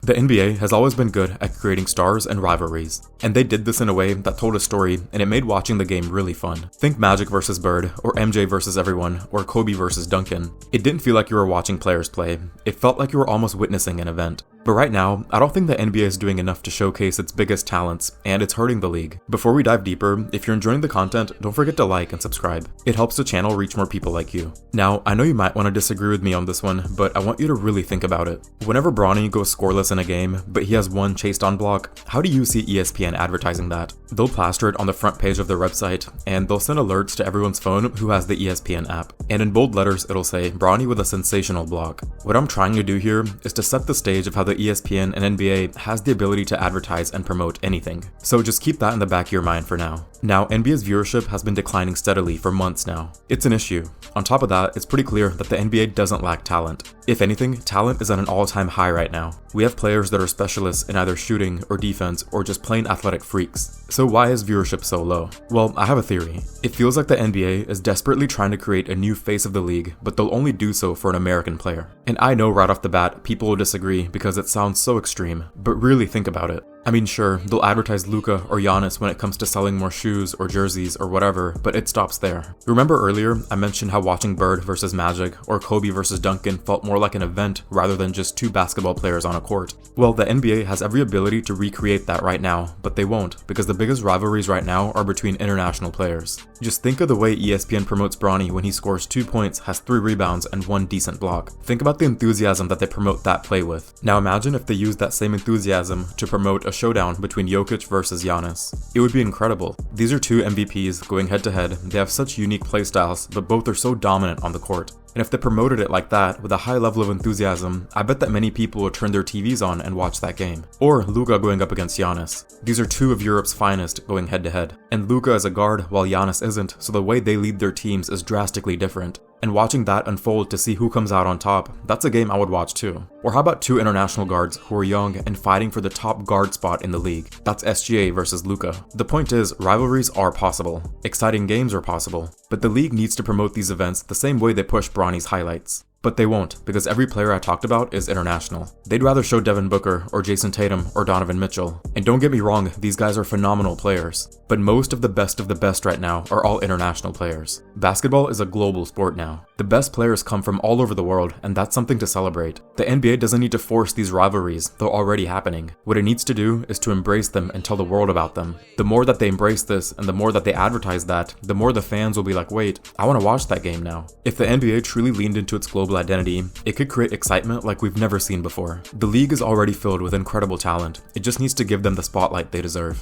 The NBA has always been good at creating stars and rivalries, and they did this in a way that told a story and it made watching the game really fun. Think Magic versus Bird, or MJ versus everyone, or Kobe versus Duncan. It didn't feel like you were watching players play, it felt like you were almost witnessing an event. But right now, I don't think the NBA is doing enough to showcase its biggest talents, and it's hurting the league. Before we dive deeper, if you're enjoying the content, don't forget to like and subscribe. It helps the channel reach more people like you. Now, I know you might want to disagree with me on this one, but I want you to really think about it. Whenever Bronny goes scoreless in a game, but he has one chased on block, how do you see ESPN advertising that? They'll plaster it on the front page of their website, and they'll send alerts to everyone's phone who has the ESPN app. And in bold letters, it'll say, Bronny with a sensational block. What I'm trying to do here is to set the stage of how the ESPN and NBA has the ability to advertise and promote anything. So just keep that in the back of your mind for now. Now, NBA's viewership has been declining steadily for months now. It's an issue. On top of that, it's pretty clear that the NBA doesn't lack talent. If anything, talent is at an all-time high right now. We have players that are specialists in either shooting or defense or just plain athletic freaks. So why is viewership so low? Well, I have a theory. It feels like the NBA is desperately trying to create a new face of the league, but they'll only do so for an American player. And I know right off the bat, people will disagree because it sounds so extreme, but really think about it. I mean, sure, they'll advertise Luka or Giannis when it comes to selling more shoes or jerseys or whatever, but it stops there. Remember earlier, I mentioned how watching Bird versus Magic or Kobe versus Duncan felt more like an event rather than just two basketball players on a court. Well, the NBA has every ability to recreate that right now, but they won't, because the biggest rivalries right now are between international players. Just think of the way ESPN promotes Bronny when he scores 2 points, has 3 rebounds, and 1 decent block. Think about the enthusiasm that they promote that play with. Now imagine if they used that same enthusiasm to promote a showdown between Jokic versus Giannis. It would be incredible. These are two MVPs going head to head. They have such unique playstyles, but both are so dominant on the court. And if they promoted it like that, with a high level of enthusiasm, I bet that many people would turn their TVs on and watch that game. Or Luka going up against Giannis. These are two of Europe's finest going head to head. And Luka is a guard while Giannis isn't, so the way they lead their teams is drastically different. And watching that unfold to see who comes out on top, that's a game I would watch too. Or how about two international guards who are young and fighting for the top guard spot in the league? That's SGA versus Luka. The point is, rivalries are possible. Exciting games are possible. But the league needs to promote these events the same way they push Bronny's highlights. But they won't, because every player I talked about is international. They'd rather show Devin Booker, or Jason Tatum, or Donovan Mitchell. And don't get me wrong, these guys are phenomenal players. But most of the best right now are all international players. Basketball is a global sport now. The best players come from all over the world, and that's something to celebrate. The NBA doesn't need to force these rivalries, they're already happening. What it needs to do is to embrace them and tell the world about them. The more that they embrace this, and the more that they advertise that, the more the fans will be like, wait, I want to watch that game now. If the NBA truly leaned into its global identity, it could create excitement like we've never seen before. The league is already filled with incredible talent. It just needs to give them the spotlight they deserve.